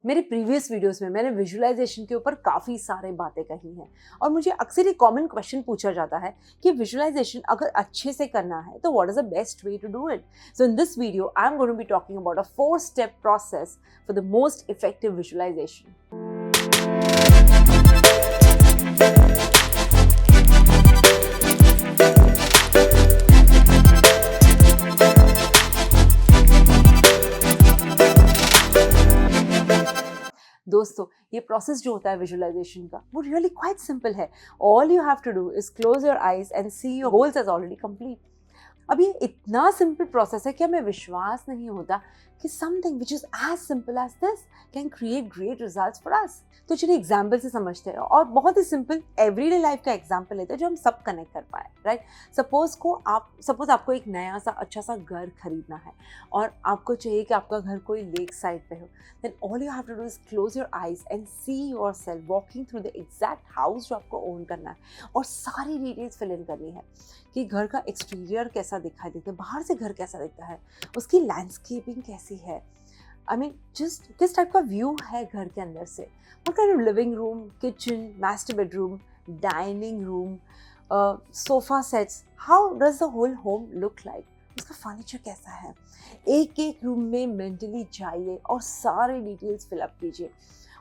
मेरे previous videos में मैंने विजुअलाइजेशन के ऊपर काफ़ी सारे बातें कही हैं और मुझे अक्सर एक कॉमन क्वेश्चन पूछा जाता है कि विजुअलाइजेशन अगर अच्छे से करना है तो what is the best way to do it. So in this video I am going to be talking about a 4-step process for the most effective visualization. दोस्तों, ये प्रोसेस जो होता है विजुअलाइजेशन का वो रियली क्वाइट सिंपल है. All you have to do is close your eyes and see your goals as already complete. अब ये इतना सिंपल प्रोसेस है कि हमें विश्वास नहीं होता कि something which is as simple as this can create great results for us. तो चलिए एग्जाम्पल से समझते हैं और बहुत ही सिंपल एवरीडे लाइफ का एग्जाम्पल लेते हैं जो हम सब कनेक्ट कर पाए. राइट, सपोज आपको एक नया सा अच्छा सा घर खरीदना है और आपको चाहिए कि आपका घर कोई लेक साइड पे हो. Then all you have to do is close your eyes and see yourself walking through the exact house जो आपको ओन करना है और सारी डिटेल्स फिल इन करनी है कि घर का एक्सटीरियर कैसा दिखाई देता है, बाहर से घर कैसा दिखता है, उसकी लैंडस्केपिंग कैसी है, आई मीन जस्ट किस टाइप का व्यू है घर के अंदर से, what kind of living room, kitchen, master bedroom, dining room, sofa sets, how does the whole home look like, उसका फर्नीचर कैसा है. एक एक रूम में मेंटली जाइए और सारे डिटेल्स फिलअप कीजिए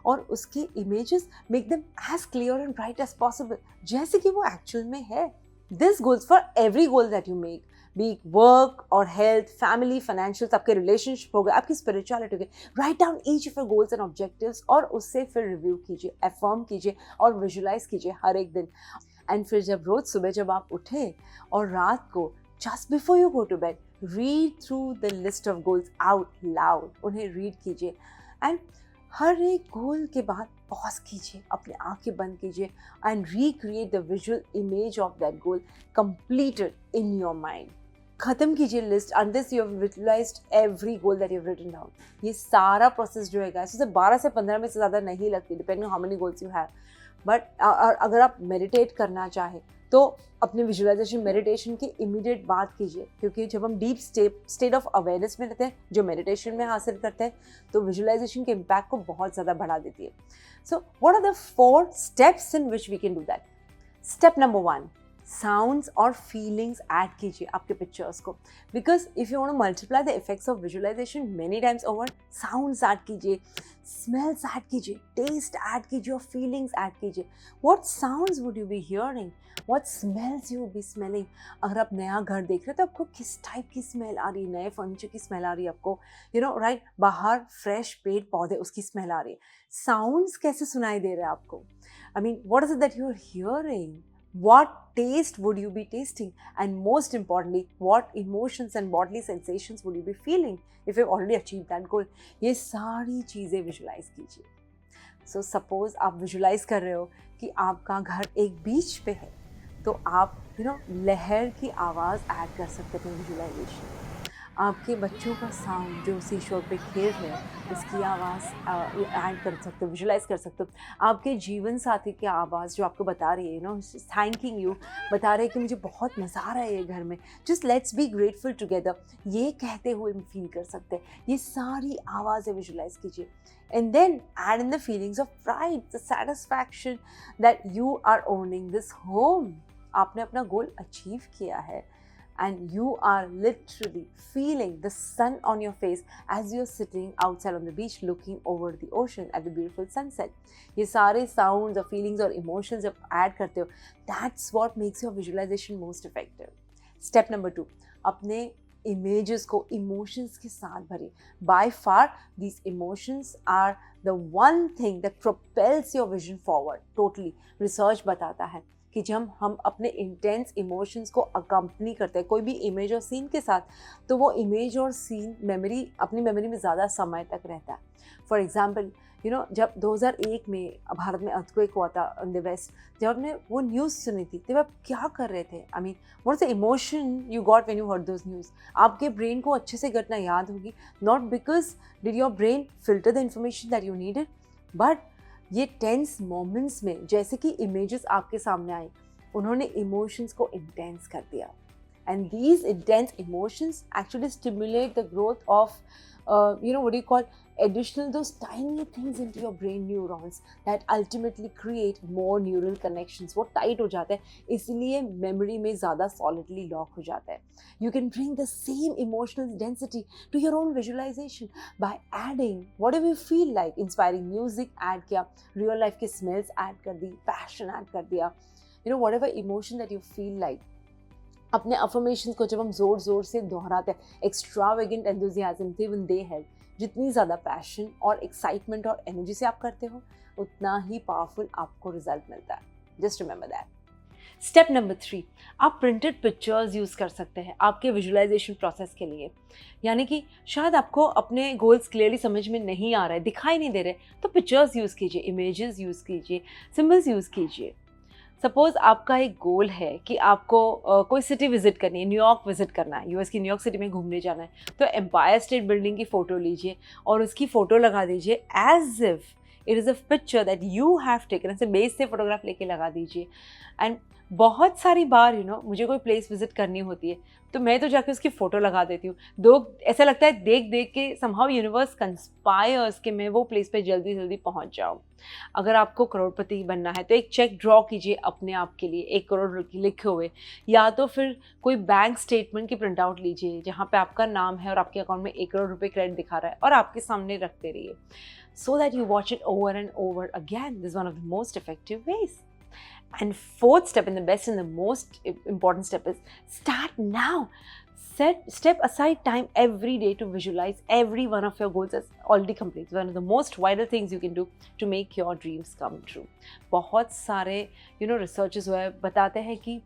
और उसके images make them as clear and bright as possible जैसे कि वो एक्चुअल में है. This goes for every goal that you make, be it work or health, family, financials, आपके relationship हो गए, आपकी spirituality हो गई. Write down each of your goals and objectives और उससे फिर review कीजिए, affirm कीजिए और visualize कीजिए हर एक दिन. And फिर जब रोज सुबह जब आप उठे और रात को just before you go to bed, read through the list of goals out loud. उन्हें read कीजिए and हर एक गोल के बाद पॉज कीजिए, अपने आंखें बंद कीजिए and recreate the visual image of that goal completed in your mind. खत्म कीजिए list until you have visualised every goal that you have written down. ये सारा प्रोसेस जो है गाइस उसे 12 से 15 में से ज़्यादा नहीं लगती, depending how many goals you have. But अगर आप मेडिटेट करना चाहें तो अपने विजुअलाइजेशन मेडिटेशन के इमीडिएट बाद कीजिए, क्योंकि जब हम डीप स्टेट ऑफ अवेयरनेस में रहते हैं जो मेडिटेशन में हासिल करते हैं तो विजुअलाइजेशन के इम्पैक्ट को बहुत ज़्यादा बढ़ा देती है. So what are the 4 steps in which we can do that. Step number 1, sounds और फीलिंग्स ऐड कीजिए आपके पिक्चर्स को, because if you want to multiply the effects of visualisation many times over, sounds add कीजिए, smells add कीजिए, taste add कीजिए और feelings add कीजिए. What sounds would you be hearing, what smells you would be smelling. अगर आप नया घर देख रहे हो तो आपको किस टाइप की स्मेल आ रही है, नए फर्नीचर की स्मेल आ रही है आपको, यू नो राइट, बाहर फ्रेश पेड़ पौधे उसकी स्मेल आ रही है. साउंड्स कैसे सुनाई दे रहे हैं आपको, I mean what is it that you are hearing, what taste would you be tasting, and most importantly what emotions and bodily sensations would you be feeling if you've already achieved that goal. ये सारी चीज़ें visualise कीजिए. So suppose आप visualise कर रहे हो कि आपका घर एक बीच पे है तो आप लहर की आवाज़ ऐड कर सकते हैं विजुलाइजेशन. आपके बच्चों का साउंड जो सी शोर पे खेल रहे हैं उसकी आवाज़ ऐड कर सकते हो, विजुलाइज कर सकते हो. आपके जीवन साथी की आवाज़ जो आपको बता रही है थैंकिंग यू, बता रहे हैं कि मुझे बहुत मज़ा आ रहा है ये घर में, just let's be grateful together, ये कहते हुए फील कर सकते हैं. ये सारी आवाज़ें विजुलाइज कीजिए and then add in the feelings of pride, the satisfaction that you are owning this home. आपने अपना गोल अचीव किया है and you are literally feeling the sun on your face as you're sitting outside on the beach looking over the ocean at the beautiful sunset. ये सारे sounds और feelings और emotions जब add करते हो, that's what makes your visualization most effective. Step number 2, अपने images को emotions के साथ भरिए. By far these emotions are the one thing that propels your vision forward. Totally. Research बताता है कि जब हम अपने इंटेंस इमोशंस को अकम्पनी करते हैं कोई भी इमेज और सीन के साथ तो वो इमेज और सीन अपनी मेमोरी में ज़्यादा समय तक रहता है. फॉर एग्जांपल जब 2001 में भारत में अर्थक्वेक हुआ था इन द वेस्ट, जब आपने वो न्यूज़ सुनी थी तब आप क्या कर रहे थे, आई mean what is the emotion you got when you heard those news. आपके ब्रेन को अच्छे से घटना याद होगी, not because did your brain filter the information that you needed, but ये टेंस मोमेंट्स में जैसे कि इमेजेस आपके सामने आए उन्होंने इमोशंस को इंटेंस कर दिया. And these intense emotions actually stimulate the growth of what do you call, additional those tiny things into your brain neurons that ultimately create more neural connections. वो tight हो जाता है, इसलिए memory में ज़्यादा solidly lock हो जाता है. You can bring the same emotional density to your own visualization by adding whatever you feel like. Inspiring music add किया, real life के smells add कर दी, passion add कर दिया, whatever emotion that you feel like. अपने affirmations को जब हम जोर जोर से दोहराते हैं, extravagant enthusiasm even they help. जितनी ज़्यादा पैशन और एक्साइटमेंट और एनर्जी से आप करते हो, उतना ही पावरफुल आपको रिजल्ट मिलता है. Just remember that. Step number 3, आप प्रिंटेड पिक्चर्स यूज़ कर सकते हैं आपके विजुअलाइजेशन प्रोसेस के लिए. यानी कि शायद आपको अपने गोल्स क्लियरली समझ में नहीं आ रहा है, दिखाई नहीं दे रहे, तो पिक्चर्स यूज़ कीजिए, इमेजेस यूज़ कीजिए, सिंबल्स यूज़ कीजिए. सपोज़ आपका एक गोल है कि आपको कोई सिटी विजिट करनी है, न्यूयॉर्क विजिट करना है, यूएस की न्यूयॉर्क सिटी में घूमने जाना है, तो एम्पायर स्टेट बिल्डिंग की फ़ोटो लीजिए और उसकी फ़ोटो लगा दीजिए as if it is a picture that you have taken. ऐसे बेस से फोटोग्राफ लेके लगा दीजिए. एंड बहुत सारी बार मुझे कोई प्लेस विजिट करनी होती है, तो मैं तो जाके उसकी फ़ोटो लगा देती हूँ. ऐसा लगता है देख देख के समहाउ यूनिवर्स कंस्पायर्स कि मैं वो प्लेस पे जल्दी जल्दी पहुँच जाऊँ. अगर आपको करोड़पति बनना है तो एक चेक ड्रॉ कीजिए अपने आप के लिए 1 करोड़ लिखे हुए, या तो फिर कोई बैंक स्टेटमेंट की प्रिंट आउट लीजिए जहाँ पे आपका नाम है और आपके अकाउंट में 1 करोड़ रुपए क्रेडिट दिखा रहा है और आपके सामने रखते रहिए, so that you watch it over and over again. This is one of the most effective ways. And fourth step, and the best and the most important step, is start now. Step aside time every day to visualize every one of your goals as already complete. One of the most vital things you can do to make your dreams come true. बहुत सारे researches हुए बताते हैं कि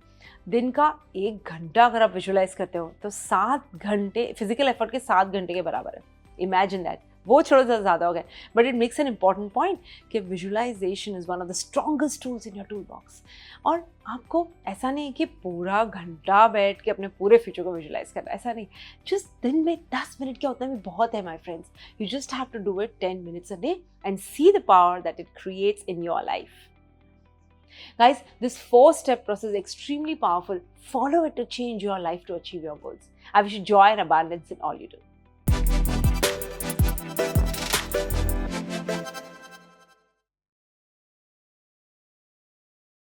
दिन का 1 घंटा अगर आप विजुलाइज करते हो तो 7 घंटे फिजिकल एफर्ट के 7 घंटे के बराबर है. Imagine that. वो थोड़ा सा ज़्यादा हो गया, but it makes an important point कि visualisation is one of the strongest tools in your tool box. और आपको ऐसा नहीं है कि पूरा घंटा बैठ के अपने पूरे फ्यूचर को विजुअलाइज करना, ऐसा नहीं. जस्ट दिन में 10 मिनट क्या उतना भी बहुत है my friends. You just have to do it 10 minutes a day and see the power that it creates in your life. Guys, this 4-step process is extremely powerful. Follow it to change your life to achieve your goals. I wish you joy and abundance in all you do.